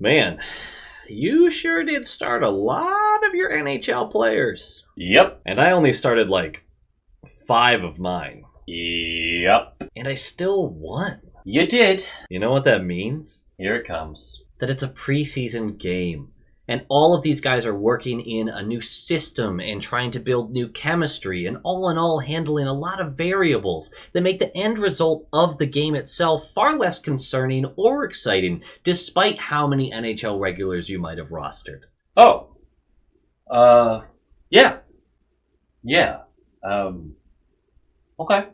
Man, you sure did start a lot of your NHL players. Yep. And I only started like 5 of mine. Yep. And I still won. You did. You know what that means? Here it comes. That it's a preseason game. And all of these guys are working in a new system and trying to build new chemistry and all in all handling a lot of variables that make the end result of the game itself far less concerning or exciting despite how many NHL regulars you might have rostered. Oh. Yeah. Yeah. Okay.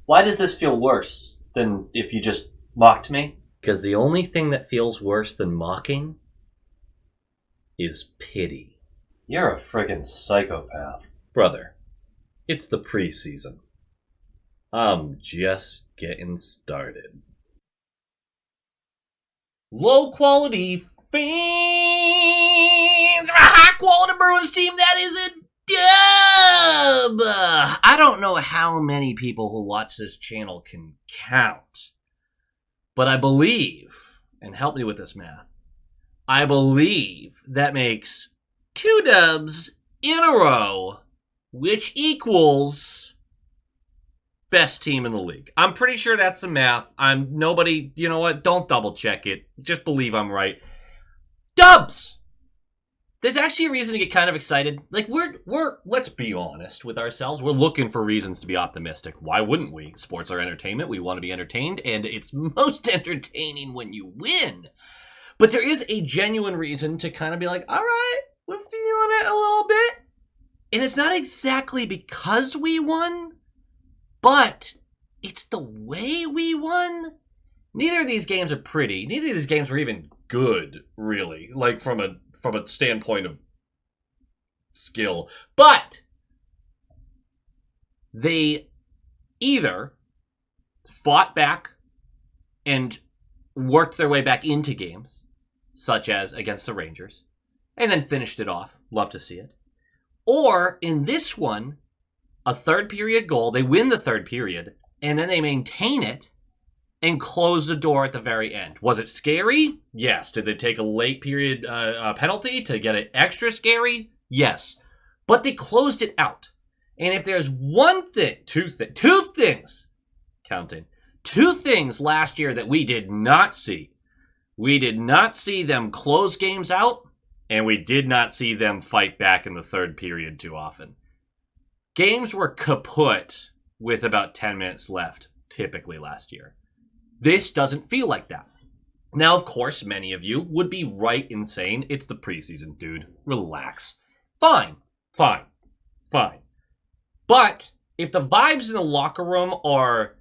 Why does this feel worse than if you just mocked me? Because the only thing that feels worse than mocking is pity. You're a friggin' psychopath. Brother, it's the preseason. I'm just getting started. Low quality fans of a high quality Bruins team that is a dub. I don't know how many people who watch this channel can count. But I believe, and help me with this math, I believe that makes 2 dubs in a row, which equals best team in the league. I'm pretty sure that's the math. Nobody, you know what? Don't double check it. Just believe I'm right. Dubs! There's actually a reason to get kind of excited. Like, we're let's be honest with ourselves. We're looking for reasons to be optimistic. Why wouldn't we? Sports are entertainment. We want to be entertained, and it's most entertaining when you win. But there is a genuine reason to kind of be like, all right, we're feeling it a little bit. And it's not exactly because we won, but it's the way we won. Neither of these games are pretty. Neither of these games were even good, really. Like, from a standpoint of skill. But they either fought back and worked their way back into games, such as against the Rangers, and then finished it off. Love to see it. Or, in this one, a third period goal. They win the third period, and then they maintain it and close the door at the very end. Was it scary? Yes. Did they take a late period penalty to get it extra scary? Yes. But they closed it out. And if there's one thing, two things, counting, 2 things last year that we did not see. We did not see them close games out, and we did not see them fight back in the third period too often. Games were kaput with about 10 minutes left, typically last year. This doesn't feel like that. Now, of course, many of you would be right in saying it's the preseason, dude. Relax. Fine. But if the vibes in the locker room are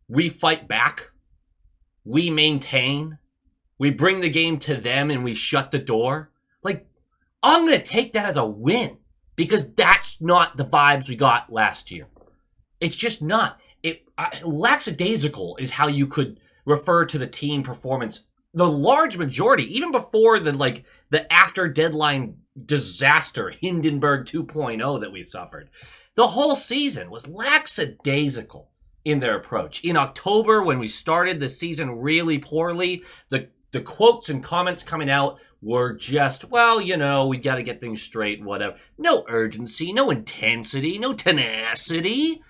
we fight back, we maintain, we bring the game to them and we shut the door, like, I'm going to take that as a win because that's not the vibes we got last year. It's just not. Lackadaisical is how you could refer to the team performance. The large majority, even before the after deadline disaster, Hindenburg 2.0 that we suffered, the whole season was lackadaisical in their approach. In October, when we started the season really poorly, the quotes and comments coming out were just, well, you know, we got to get things straight, whatever. No urgency, no intensity, no tenacity.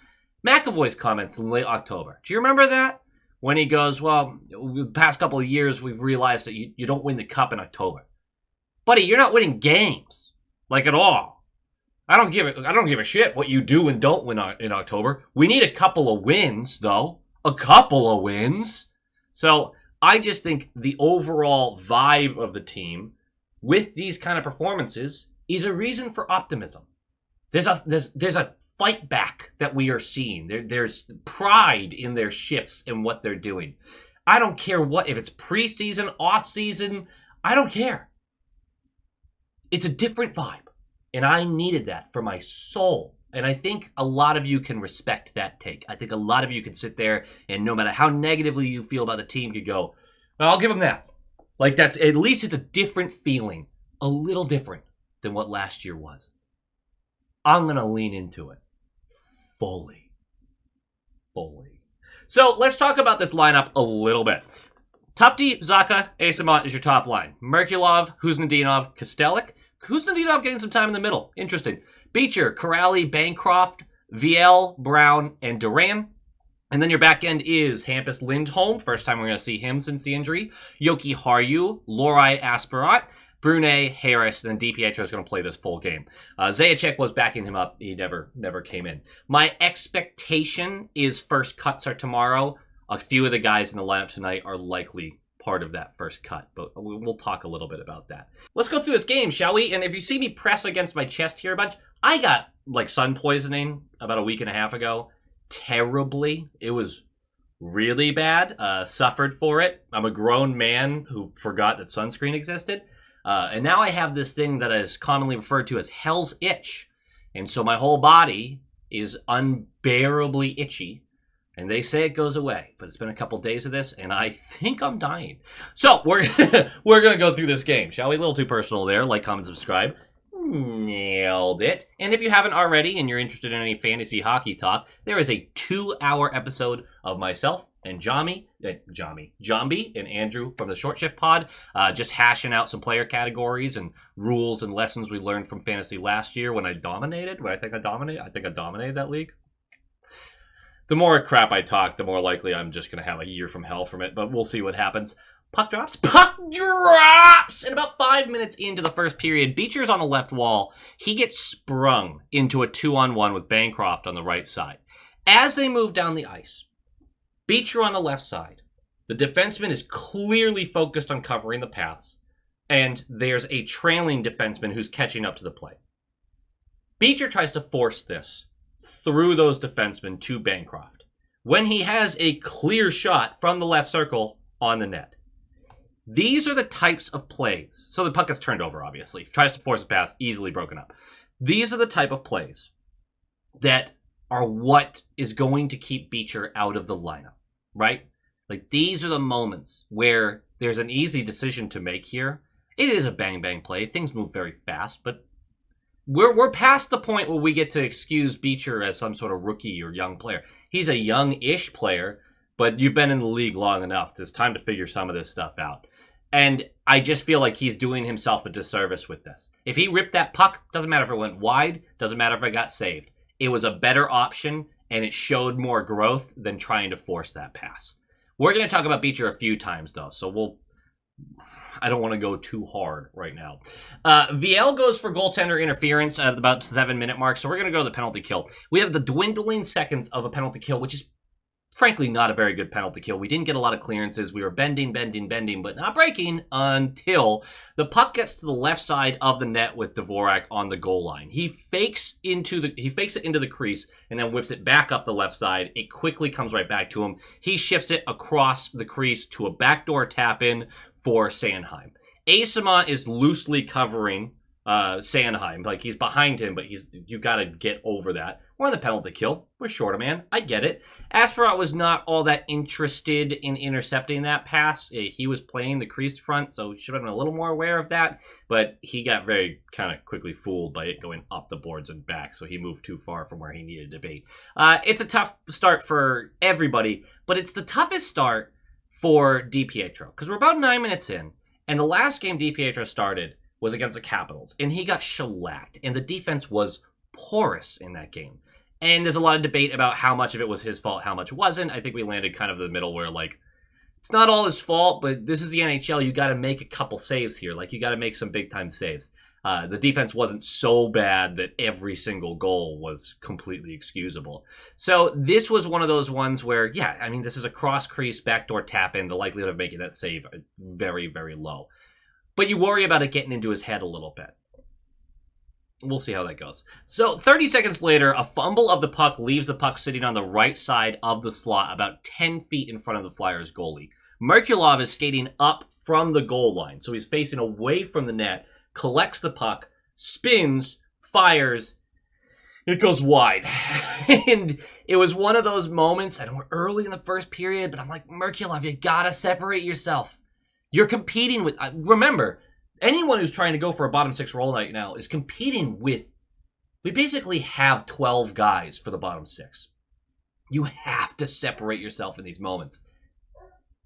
McAvoy's comments in late October. Do you remember that? When he goes, well, the past couple of years, we've realized that you don't win the cup in October. Buddy, you're not winning games. Like, at all. I don't give a shit what you do and don't win in October. We need a couple of wins, though. A couple of wins. So, I just think the overall vibe of the team with these kind of performances is a reason for optimism. There's a fight back that we are seeing. There's pride in their shifts and what they're doing. I don't care if it's preseason, off season. I don't care. It's a different vibe, and I needed that for my soul. And I think a lot of you can respect that take. I think a lot of you can sit there and no matter how negatively you feel about the team, could go, well, I'll give them that. Like, that's at least it's a different feeling, a little different than what last year was. I'm going to lean into it fully. So let's talk about this lineup a little bit. Tufte, Zacha, Asimont is your top line. Merkulov, Kuznetsov, Kostelik. Kuznetsov getting some time in the middle. Interesting. Beecher, Corrali, Bancroft, VL, Brown, and Duran. And then your back end is Hampus Lindholm. First time we're going to see him since the injury. Yoki Haru, Lorai Aspirat, Brunet, Harris, and then DiPietro is going to play this full game. Zajac was backing him up. He never came in. My expectation is first cuts are tomorrow. A few of the guys in the lineup tonight are likely part of that first cut, but we'll talk a little bit about that. Let's go through this game, shall we? And if you see me press against my chest here a bunch, I got like sun poisoning about a week and a half ago. Terribly. It was really bad. Suffered for it. I'm a grown man who forgot that sunscreen existed. And now I have this thing that is commonly referred to as hell's itch. And so my whole body is unbearably itchy. And they say it goes away, but it's been a couple days of this, and I think I'm dying. So we're going to go through this game, shall we? A little too personal there. Like, comment, subscribe. Nailed it. And if you haven't already and you're interested in any fantasy hockey talk, there is a 2-hour episode of myself and Jambi and Andrew from the Short Shift Pod, just hashing out some player categories and rules and lessons we learned from fantasy last year when I dominated. I think I dominated that league. The more crap I talk, the more likely I'm just going to have a year from hell from it, but we'll see what happens. Puck drops! And about 5 minutes into the first period, Beecher's on the left wall. He gets sprung into a 2-on-1 with Bancroft on the right side. As they move down the ice, Beecher on the left side. The defenseman is clearly focused on covering the paths, and there's a trailing defenseman who's catching up to the play. Beecher tries to force this through those defensemen to Bancroft when he has a clear shot from the left circle on the net. These are the types of plays. So the puck gets turned over, obviously. Tries to force a pass, easily broken up. These are the type of plays that are what is going to keep Beecher out of the lineup, right? Like, these are the moments where there's an easy decision to make here. It is a bang-bang play. Things move very fast, but we're past the point where we get to excuse Beecher as some sort of rookie or young player. He's a young-ish player, but you've been in the league long enough. It's time to figure some of this stuff out. And I just feel like he's doing himself a disservice with this. If he ripped that puck, doesn't matter if it went wide, doesn't matter if it got saved. It was a better option, and it showed more growth than trying to force that pass. We're going to talk about Beecher a few times, though, so I don't want to go too hard right now. VL goes for goaltender interference at about 7-minute mark, so we're going to go to the penalty kill. We have the dwindling seconds of a penalty kill, which is frankly not a very good penalty kill. We didn't get a lot of clearances. We were bending, but not breaking until the puck gets to the left side of the net with Dvorak on the goal line. He fakes it into the crease and then whips it back up the left side. It quickly comes right back to him. He shifts it across the crease to a backdoor tap-in for Sanheim. Asimont is loosely covering Sanheim. Like, he's behind him, but you got to get over that. We're on the penalty kill. We're short a man. I get it. Aspirat was not all that interested in intercepting that pass. He was playing the crease front, so he should have been a little more aware of that, but he got very kind of quickly fooled by it going up the boards and back, so he moved too far from where he needed to be. It's a tough start for everybody, but it's the toughest start for DiPietro, because we're about 9 minutes in, and the last game DiPietro started was against the Capitals, and he got shellacked, and the defense was porous in that game. And there's a lot of debate about how much of it was his fault, how much wasn't. I think we landed kind of in the middle where, like, it's not all his fault, but this is the NHL. You got to make a couple saves here. Like, you got to make some big-time saves. The defense wasn't so bad that every single goal was completely excusable. So this was one of those ones where, yeah, I mean, this is a cross-crease, backdoor tap-in. The likelihood of making that save are very, very low. But you worry about it getting into his head a little bit. We'll see how that goes. So 30 seconds later, a fumble of the puck leaves the puck sitting on the right side of the slot about 10 feet in front of the Flyers goalie. Merkulov is skating up from the goal line, so he's facing away from the net, collects the puck, spins, fires, it goes wide. And it was one of those moments, and we're early in the first period, but I'm like, Merkulov, you gotta separate yourself. You're competing with, remember, anyone who's trying to go for a bottom six role right now is competing with, we basically have 12 guys for the bottom six. You have to separate yourself in these moments.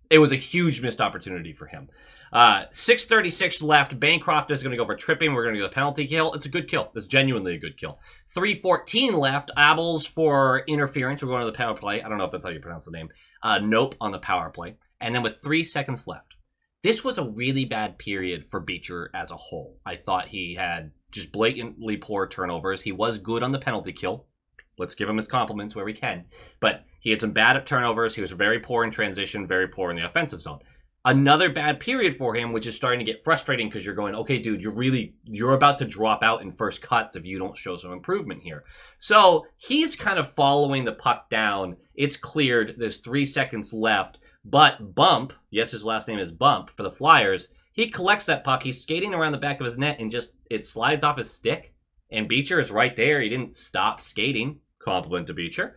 It was a huge missed opportunity for him. 6:36 left. Bancroft is going to go for tripping. We're going to get a penalty kill. It's a good kill. It's genuinely a good kill. 3:14 left. Abels for interference. We're going to the power play. I don't know if that's how you pronounce the name. Nope on the power play. And then with 3 seconds left. This was a really bad period for Beecher as a whole. I thought he had just blatantly poor turnovers. He was good on the penalty kill. Let's give him his compliments where we can. But he had some bad turnovers. He was very poor in transition, very poor in the offensive zone. Another bad period for him, which is starting to get frustrating because you're going, okay, dude, you're about to drop out in first cuts if you don't show some improvement here. So he's kind of following the puck down. It's cleared. There's 3 seconds left. But Bump, yes, his last name is Bump for the Flyers, he collects that puck. He's skating around the back of his net and just it slides off his stick. And Beecher is right there. He didn't stop skating. Compliment to Beecher.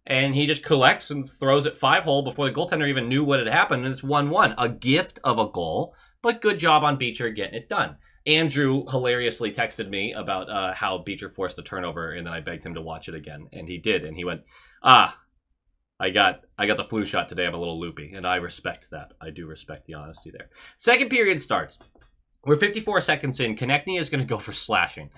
And he just collects and throws it 5-hole before the goaltender even knew what had happened. And it's 1-1. A gift of a goal, but good job on Beecher getting it done. Andrew hilariously texted me about how Beecher forced the turnover, and then I begged him to watch it again. And he did. And he went, I got the flu shot today. I'm a little loopy. And I respect that. I do respect the honesty there. Second period starts. We're 54 seconds in. Konechny is going to go for slashing.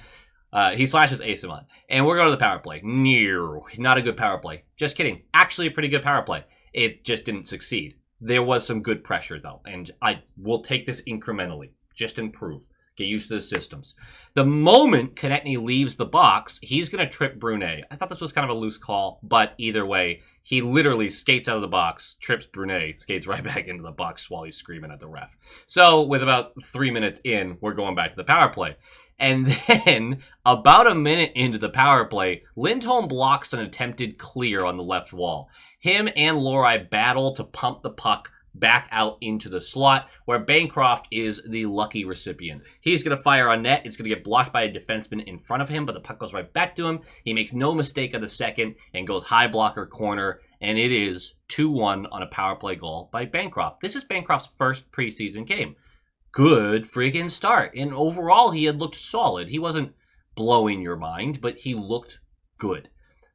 He slashes Asimon. And we're going to the power play. No, not a good power play. Just kidding. Actually a pretty good power play. It just didn't succeed. There was some good pressure, though. And I will take this incrementally. Just improve. Get used to the systems. The moment Konechny leaves the box, he's going to trip Brunet. I thought this was kind of a loose call, but either way, he literally skates out of the box, trips Brunet, skates right back into the box while he's screaming at the ref. So with about 3 minutes in, we're going back to the power play. And then, about a minute into the power play, Lindholm blocks an attempted clear on the left wall. Him and Lohrei battle to pump the puck back out into the slot, where Bancroft is the lucky recipient. He's going to fire on net. It's going to get blocked by a defenseman in front of him, but the puck goes right back to him. He makes no mistake of the second and goes high blocker corner, and it is 2-1 on a power play goal by Bancroft. This is Bancroft's first preseason game. Good freaking start. And overall, he had looked solid. He wasn't blowing your mind, but he looked good.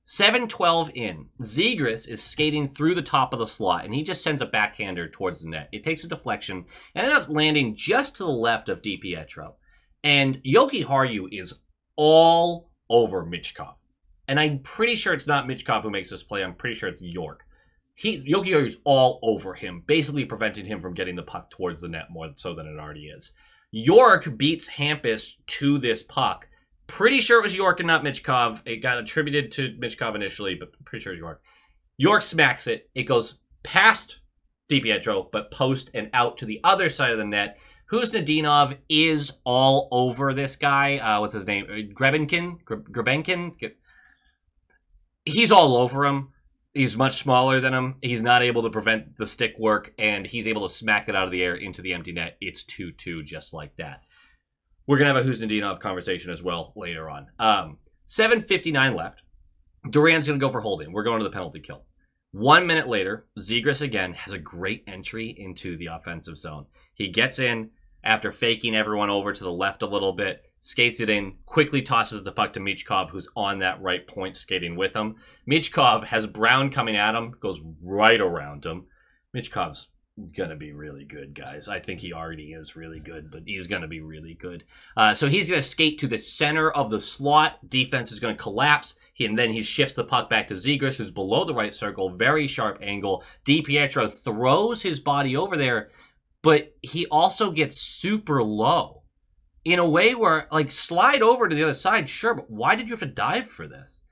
7:12 in. Zegras is skating through the top of the slot, and he just sends a backhander towards the net. It takes a deflection and ends up landing just to the left of DiPietro. And Yoki Haru is all over Michkov. And I'm pretty sure it's not Michkov who makes this play. I'm pretty sure it's York. Yoki Haru's all over him, basically preventing him from getting the puck towards the net more so than it already is. York beats Hampus to this puck. Pretty sure it was York and not Michkov. It got attributed to Michkov initially, but I'm pretty sure it's York. York smacks it. It goes past DiPietro, but post and out to the other side of the net. Kuznetsov is all over this guy. What's his name? Grebenkin? He's all over him. He's much smaller than him. He's not able to prevent the stick work, and he's able to smack it out of the air into the empty net. It's 2-2 just like that. We're going to have a Kuznetsov conversation as well later on. 7:59 left. Duran's going to go for holding. We're going to the penalty kill. 1 minute later, Zegras again has a great entry into the offensive zone. He gets in after faking everyone over to the left a little bit, skates it in, quickly tosses the puck to Michkov, who's on that right point skating with him. Michkov has Brown coming at him, goes right around him. Michkov's going to be really good, guys. I think he already is really good, but he's going to be really good. So he's going to skate to the center of the slot. Defense is going to collapse. And then he shifts the puck back to Zegras, who's below the right circle. Very sharp angle. DiPietro throws his body over there, but he also gets super low in a way where, like, slide over to the other side, sure, but why did you have to dive for this?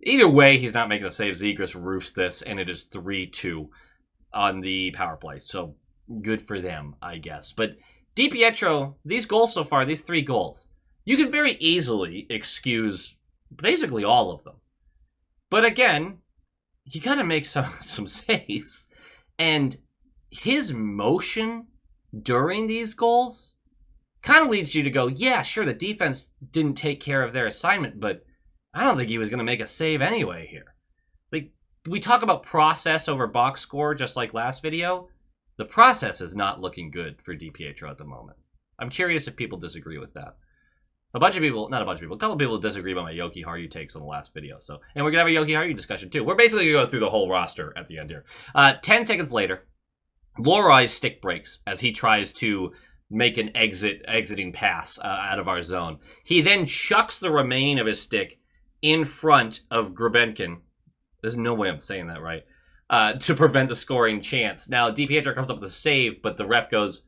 Either way, he's not making the save. Zegras roofs this, and it is 3-2 on the power play. So good for them, I guess. But DiPietro, these goals so far, these 3 goals, you can very easily excuse basically all of them. But again, you got to make some saves. And his motion during these goals kind of leads you to go, yeah, sure, the defense didn't take care of their assignment, but I don't think he was going to make a save anyway here. Like, we talk about process over box score just like last video. The process is not looking good for DiPietro at the moment. I'm curious if people disagree with that. a bunch of people, not a bunch of people, a couple of people disagree about my Yoki Haru takes on the last video. So, and we're going to have a Yoki Haru discussion too. We're basically going to go through the whole roster at the end here. 10 seconds later, Lorai's stick breaks as he tries to make an exiting pass out of our zone. He then chucks the remaining of his stick in front of Grebenkin. There's no way I'm saying that right. To prevent the scoring chance. Now, DiPietro comes up with a save, but the ref goes,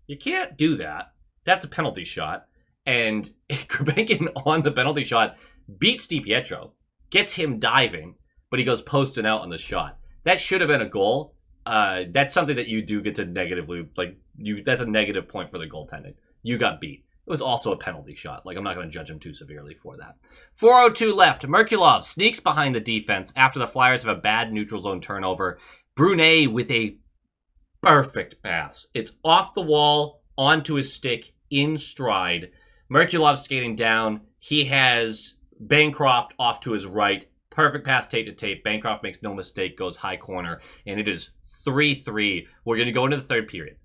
you can't do that. That's a penalty shot. And Grebenkin on the penalty shot beats DiPietro, gets him diving, but he goes posting out on the shot. That should have been a goal. That's something that you do get to negatively, that's a negative point for the goaltending. You got beat. It was also a penalty shot. I'm not going to judge him too severely for that. 4:02 left. Merkulov sneaks behind the defense after the Flyers have a bad neutral zone turnover. Brunet with a perfect pass. It's off the wall, onto his stick, in stride. Merkulov skating down. He has Bancroft off to his right. Perfect pass tape to tape. Bancroft makes no mistake, goes high corner, and it is 3-3. We're going to go into the third period.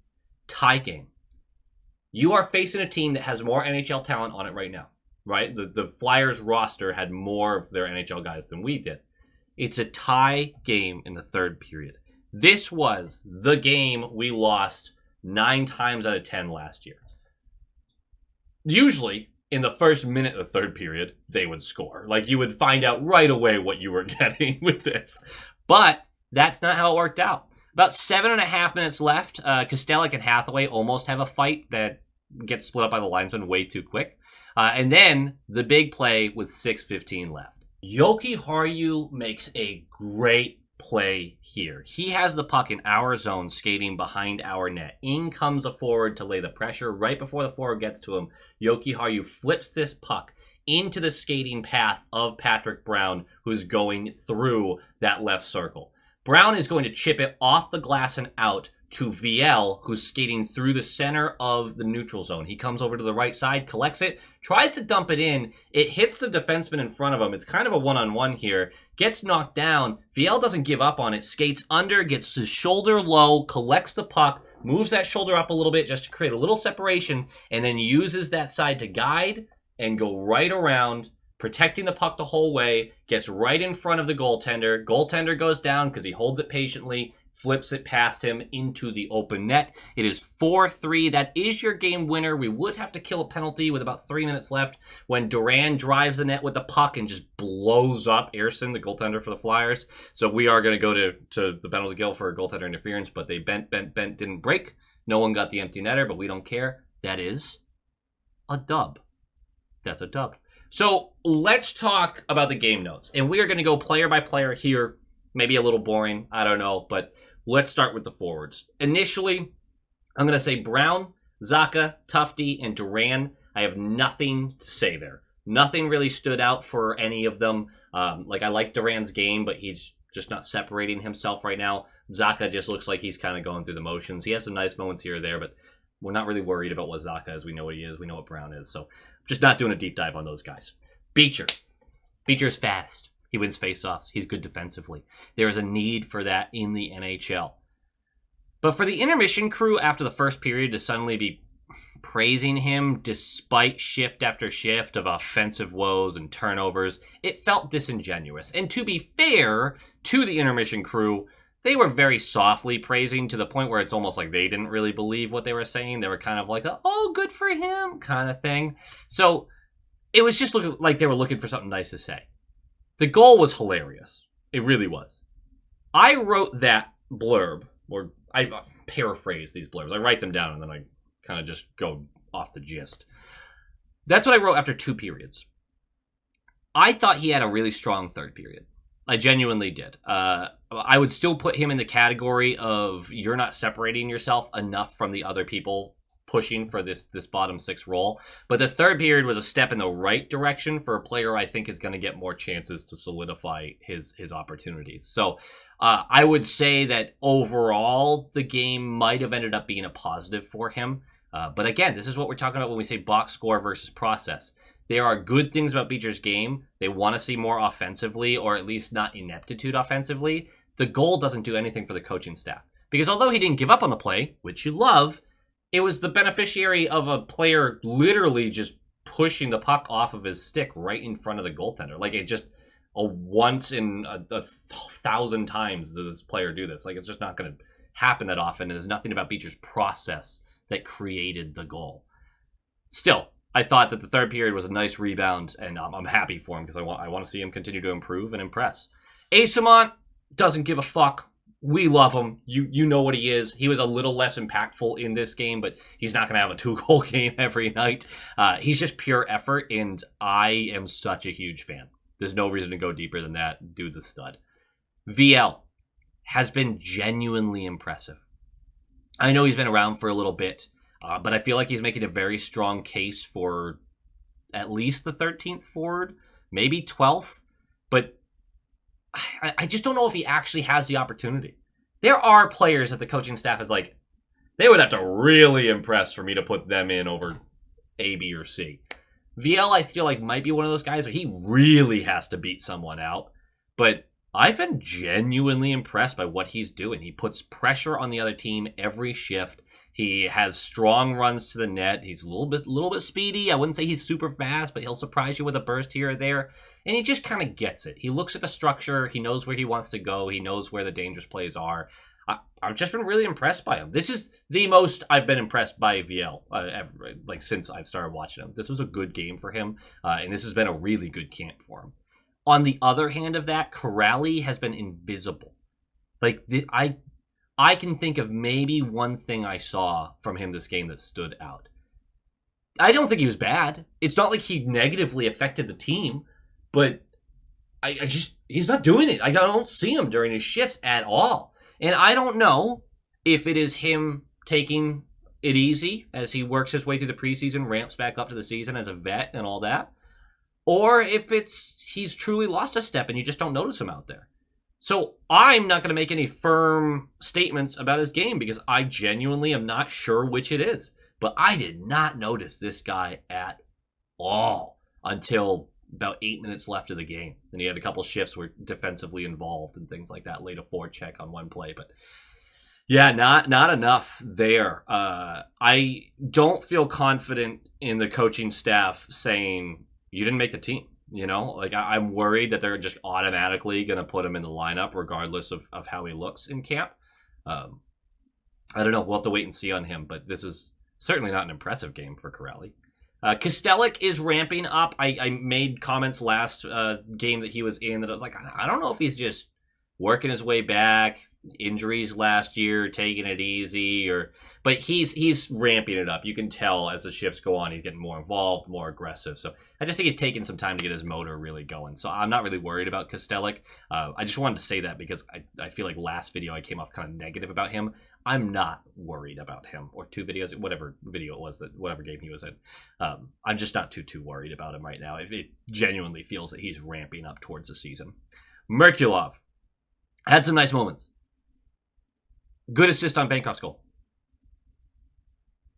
Tie game. You are facing a team that has more NHL talent on it right now, right? The Flyers roster had more of their NHL guys than we did. It's a tie game in the third period. This was the game we lost 9 times out of 10 last year. Usually, in the first minute of the third period, they would score. You would find out right away what you were getting with this. But that's not how it worked out. About 7.5 minutes left. Kostelic and Hathaway almost have a fight that gets split up by the linesman way too quick. And then the big play with 6:15 left. Yoki Haru makes a great play here. He has the puck in our zone skating behind our net. In comes a forward to lay the pressure. Right before the forward gets to him, Yoki Haru flips this puck into the skating path of Patrick Brown, who's going through that left circle. Brown is going to chip it off the glass and out to VL, who's skating through the center of the neutral zone. He comes over to the right side, collects it, tries to dump it in. It hits the defenseman in front of him. It's kind of a one-on-one here. Gets knocked down. VL doesn't give up on it. Skates under, gets his shoulder low, collects the puck, moves that shoulder up a little bit just to create a little separation, and then uses that side to guide and go right around, protecting the puck the whole way, gets right in front of the goaltender. Goaltender goes down because he holds it patiently, flips it past him into the open net. It is 4-3. That is your game winner. We would have to kill a penalty with about 3 minutes left when Duran drives the net with the puck and just blows up Ersson, the goaltender for the Flyers. So we are going to go to the penalty kill for goaltender interference, but they bent, didn't break. No one got the empty netter, but we don't care. That is a dub. That's a dub. So let's talk about the game notes. And we are going to go player by player here. Maybe a little boring. I don't know, but let's start with the forwards. Initially, I'm going to say Brown, Zacha, Tufte, and Duran. I have nothing to say there. Nothing really stood out for any of them. I like Duran's game, but he's just not separating himself right now. Zacha just looks like he's kind of going through the motions. He has some nice moments here or there, but we're not really worried about what Zacha is. We know what he is. We know what Brown is. So just not doing a deep dive on those guys. Beecher. Beecher's fast. He wins faceoffs. He's good defensively. There is a need for that in the NHL. But for the intermission crew after the first period to suddenly be praising him despite shift after shift of offensive woes and turnovers, it felt disingenuous. And to be fair to the intermission crew, they were very softly praising to the point where it's almost like they didn't really believe what they were saying. They were kind of like, oh, good for him kind of thing. So it was just looking like they were looking for something nice to say. The goal was hilarious. It really was. I wrote that blurb, or I paraphrase these blurbs. I write them down and then I kind of just go off the gist. That's what I wrote after 2 periods. I thought he had a really strong third period. I genuinely did. I would still put him in the category of you're not separating yourself enough from the other people pushing for this bottom 6 role. But the third period was a step in the right direction for a player I think is going to get more chances to solidify his opportunities. So I would say that overall the game might have ended up being a positive for him. But again, this is what we're talking about when we say box score versus process. There are good things about Beecher's game. They want to see more offensively, or at least not ineptitude offensively. The goal doesn't do anything for the coaching staff. Because although he didn't give up on the play, which you love, it was the beneficiary of a player literally just pushing the puck off of his stick right in front of the goaltender. Like, it just a once in a 1,000 times does this player do this. Like, it's just not going to happen that often. And there's nothing about Beecher's process that created the goal. Still, I thought that the third period was a nice rebound, and I'm happy for him because I want to see him continue to improve and impress. Asamont doesn't give a fuck. We love him. You know what he is. He was a little less impactful in this game, but he's not going to have a 2-goal game every night. He's just pure effort, and I am such a huge fan. There's no reason to go deeper than that. Dude's a stud. VL has been genuinely impressive. I know he's been around for a little bit, but I feel like he's making a very strong case for at least the 13th forward, maybe 12th, but I just don't know if he actually has the opportunity. There are players that the coaching staff is like, they would have to really impress for me to put them in over A, B, or C. VL, I feel like, might be one of those guys where he really has to beat someone out, but I've been genuinely impressed by what he's doing. He puts pressure on the other team every shift. He has strong runs to the net. He's a little bit speedy. I wouldn't say he's super fast, but he'll surprise you with a burst here or there. And he just kind of gets it. He looks at the structure. He knows where he wants to go. He knows where the dangerous plays are. I've just been really impressed by him. This is the most I've been impressed by VL ever, like since I've started watching him. This was a good game for him, and this has been a really good camp for him. On the other hand of that, Corrali has been invisible. Like, I can think of maybe one thing I saw from him this game that stood out. I don't think he was bad. It's not like he negatively affected the team, but he's not doing it. I don't see him during his shifts at all. And I don't know if it is him taking it easy as he works his way through the preseason, ramps back up to the season as a vet and all that, or if he's truly lost a step and you just don't notice him out there. So I'm not going to make any firm statements about his game because I genuinely am not sure which it is. But I did not notice this guy at all until about 8 minutes left of the game. And he had a couple shifts where defensively involved and things like that, laid a forecheck on one play. But yeah, not enough there. I don't feel confident in the coaching staff saying, you didn't make the team. You know, like I'm worried that they're just automatically going to put him in the lineup regardless of how he looks in camp. I don't know. We'll have to wait and see on him, but this is certainly not an impressive game for Corrali. Kostelic is ramping up. I made comments last game that he was in that I was like, I don't know if he's just working his way back, injuries last year, taking it easy, but he's ramping it up. You can tell as the shifts go on, he's getting more involved, more aggressive. So I just think he's taking some time to get his motor really going. So I'm not really worried about Kostelic. I just wanted to say that because I feel like last video I came off kind of negative about him. I'm not worried about him, or 2 videos, whatever video it was, whatever game he was in. I'm just not too worried about him right now. It genuinely feels that he's ramping up towards the season. Merkulov had some nice moments. Good assist on Bancroft's goal.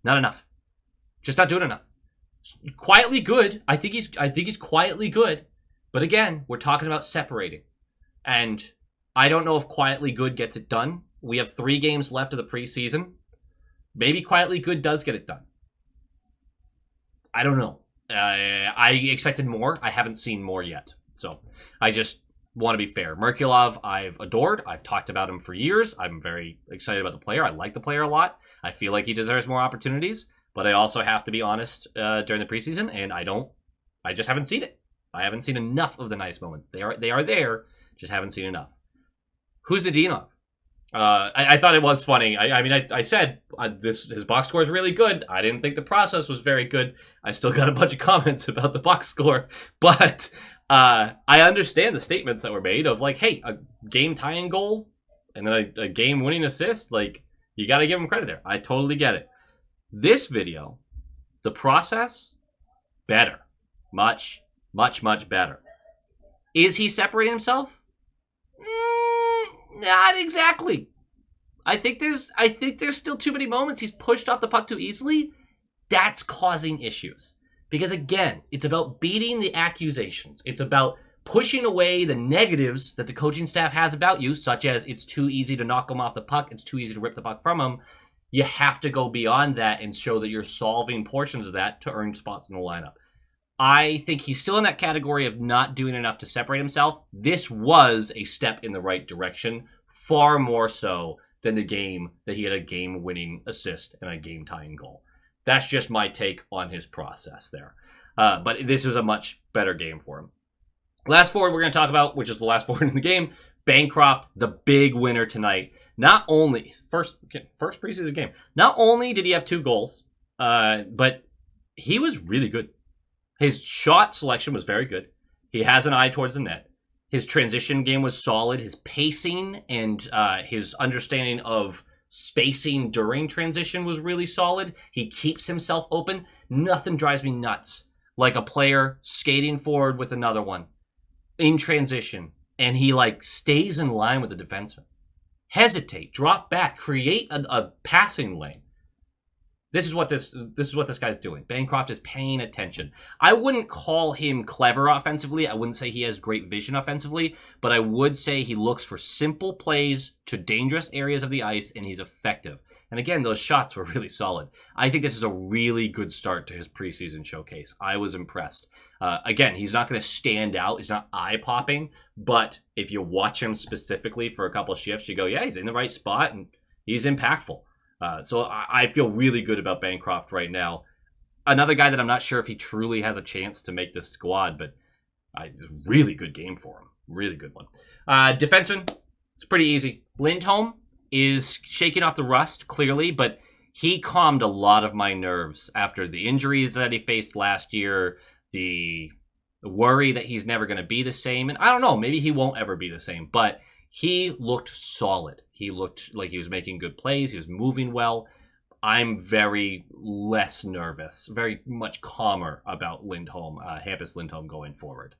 Not enough. Just not doing enough. Quietly good. I think he's quietly good. But again, we're talking about separating. And I don't know if quietly good gets it done. We have 3 games left of the preseason. Maybe quietly good does get it done. I don't know. I expected more. I haven't seen more yet. So I just want to be fair. Merkulov, I've adored. I've talked about him for years. I'm very excited about the player. I like the player a lot. I feel like he deserves more opportunities. But I also have to be honest during the preseason, and I just haven't seen it. I haven't seen enough of the nice moments. They are there, just haven't seen enough. Who's Dadinov? I thought it was funny. I said his box score is really good. I didn't think the process was very good. I still got a bunch of comments about the box score, but I understand the statements that were made of like, hey, a game tying goal and then a game winning assist. Like, you got to give him credit there. I totally get it. This video, the process, better, much better. Is he separating himself? Not exactly. I think there's still too many moments he's pushed off the puck too easily. That's causing issues. Because again, it's about beating the accusations. It's about pushing away the negatives that the coaching staff has about you, such as it's too easy to knock him off the puck, it's too easy to rip the puck from him. You have to go beyond that and show that you're solving portions of that to earn spots in the lineup. I think he's still in that category of not doing enough to separate himself. This was a step in the right direction, far more so than the game that he had a game-winning assist and a game-tying goal. That's just my take on his process there. But this was a much better game for him. Last forward we're going to talk about, which is the last forward in the game, Bancroft, the big winner tonight. Not only, first preseason game, not only did he have 2 goals, but he was really good. His shot selection was very good. He has an eye towards the net. His transition game was solid. His pacing and his understanding of spacing during transition was really solid. He keeps himself open. Nothing drives me nuts like a player skating forward with another one in transition, and he like stays in line with the defenseman. Hesitate, drop back, create a passing lane. This is what this guy's doing. Bancroft is paying attention. I wouldn't call him clever offensively. I wouldn't say he has great vision offensively, but I would say he looks for simple plays to dangerous areas of the ice, and he's effective. And again, those shots were really solid. I think this is a really good start to his preseason showcase. I was impressed. Again, he's not going to stand out. He's not eye-popping, but if you watch him specifically for a couple of shifts, you go, yeah, he's in the right spot, and he's impactful. So I feel really good about Bancroft right now. Another guy that I'm not sure if he truly has a chance to make this squad, but really good game for him. Really good one. Defenseman, it's pretty easy. Lindholm is shaking off the rust, clearly, but he calmed a lot of my nerves after the injuries that he faced last year, the worry that he's never going to be the same. And I don't know, maybe he won't ever be the same, but he looked solid. He looked like he was making good plays. He was moving well. I'm very less nervous, very much calmer about Lindholm, Hampus Lindholm going forward.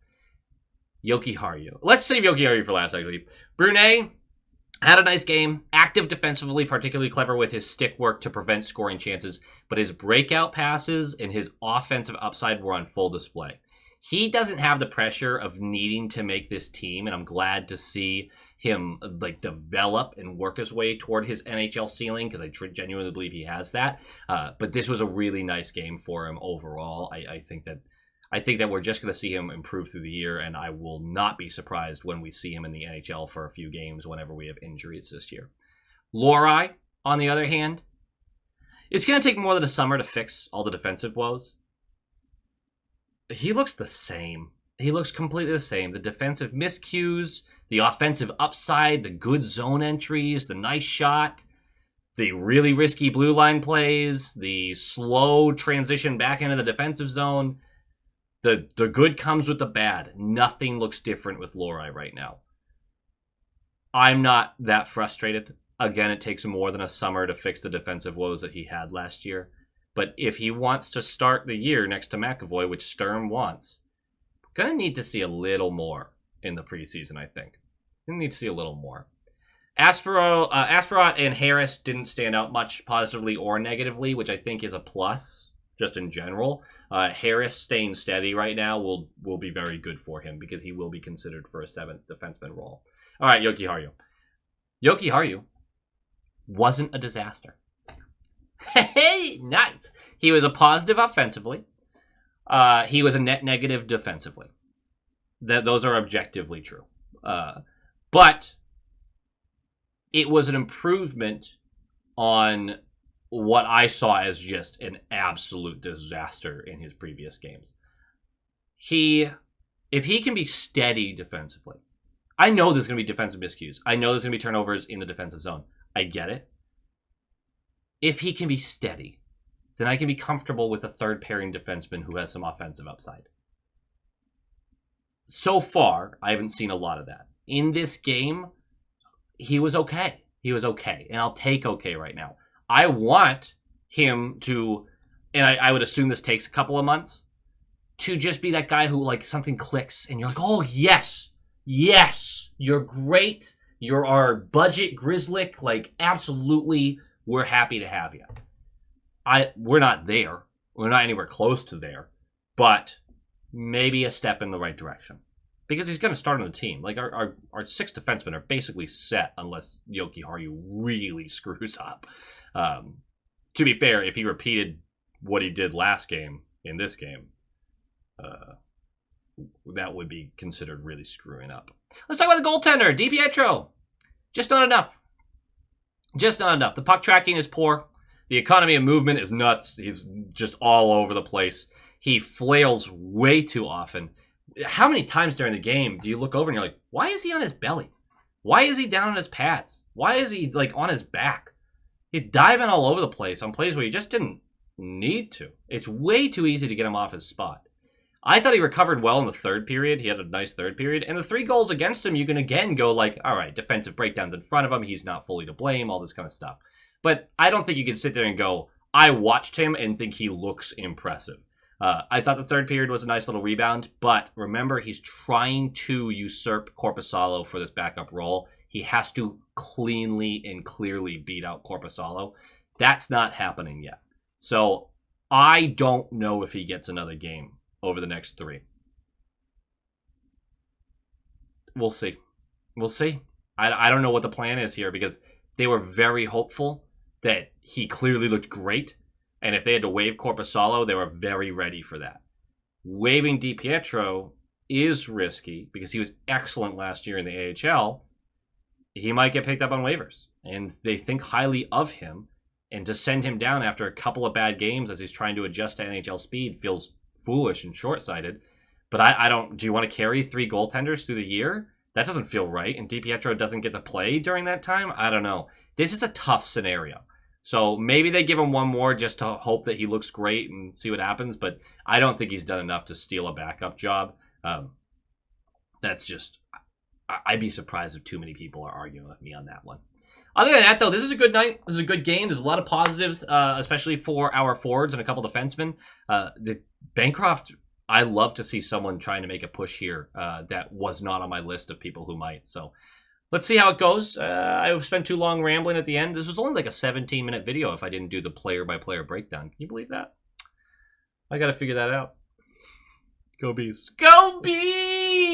Yoki Haru. Let's save Yoki Haru for last, actually. Brunet had a nice game, active defensively, particularly clever with his stick work to prevent scoring chances, but his breakout passes and his offensive upside were on full display. He doesn't have the pressure of needing to make this team, and I'm glad to see him like develop and work his way toward his NHL ceiling, because I genuinely believe he has that. But this was a really nice game for him overall. I think that we're just going to see him improve through the year, and I will not be surprised when we see him in the NHL for a few games whenever we have injuries this year. Lohrei, on the other hand, it's going to take more than a summer to fix all the defensive woes. He looks the same. He looks completely the same. The defensive miscues, the offensive upside, the good zone entries, the nice shot, the really risky blue line plays, the slow transition back into the defensive zone. The good comes with the bad. Nothing looks different with Lohrei right now. I'm not that frustrated. Again, it takes more than a summer to fix the defensive woes that he had last year. But if he wants to start the year next to McAvoy, which Sturm wants, we're going to need to see a little more in the preseason, I think. We need to see a little more. Asperat and Harris didn't stand out much positively or negatively, which I think is a plus, just in general. Harris staying steady right now will be very good for him, because he will be considered for a 7th defenseman role. All right, Yoki Haru. Yoki Haru wasn't a disaster. Hey, nice. He was a positive offensively. He was a net negative defensively. Those are objectively true. But it was an improvement on what I saw as just an absolute disaster in his previous games. If he can be steady defensively, I know there's going to be defensive miscues. I know there's going to be turnovers in the defensive zone. I get it. If he can be steady, then I can be comfortable with a third pairing defenseman who has some offensive upside. So far, I haven't seen a lot of that. In this game, he was okay. He was okay. And I'll take okay right now. I want him to, and I would assume this takes a couple of months, to just be that guy who, like, something clicks and you're like, oh, yes, you're great. You're our budget Grizzlick. Like, absolutely, we're happy to have you. We're not there. We're not anywhere close to there. But maybe a step in the right direction. Because he's going to start on the team. Like, our 6 defensemen are basically set unless Yoki Haru really screws up. To be fair, if he repeated what he did last game in this game, that would be considered really screwing up. Let's talk about the goaltender, DiPietro. Just not enough. Just not enough. The puck tracking is poor. The economy of movement is nuts. He's just all over the place. He flails way too often. How many times during the game do you look over and you're like, why is he on his belly? Why is he down on his pads? Why is he like on his back? He's diving all over the place on plays where you just didn't need to. It's way too easy to get him off his spot. I thought he recovered well in the third period. He had a nice third period. And the 3 goals against him, you can again go like, all right, defensive breakdowns in front of him. He's not fully to blame, all this kind of stuff. But I don't think you can sit there and go, I watched him and think he looks impressive. I thought the third period was a nice little rebound. But remember, he's trying to usurp Korpisalo for this backup role. He has to cleanly and clearly beat out Korpisalo. That's not happening yet. So I don't know if he gets another game over the next 3. We'll see. We'll see. I don't know what the plan is here because they were very hopeful that he clearly looked great. And if they had to waive Korpisalo, they were very ready for that. Waiving DiPietro is risky because he was excellent last year in the AHL. He might get picked up on waivers. And they think highly of him. And to send him down after a couple of bad games as he's trying to adjust to NHL speed feels foolish and short-sighted. But I don't... Do you want to carry 3 goaltenders through the year? That doesn't feel right. And DiPietro doesn't get to play during that time? I don't know. This is a tough scenario. So maybe they give him one more just to hope that he looks great and see what happens. But I don't think he's done enough to steal a backup job. That's just... I'd be surprised if too many people are arguing with me on that one. Other than that, though, this is a good night. This is a good game. There's a lot of positives, especially for our forwards and a couple defensemen. The Bancroft, I love to see someone trying to make a push here that was not on my list of people who might. So let's see how it goes. I spent too long rambling at the end. This was only like a 17-minute video if I didn't do the player-by-player breakdown. Can you believe that? I got to figure that out. Go Bees. Go Bees!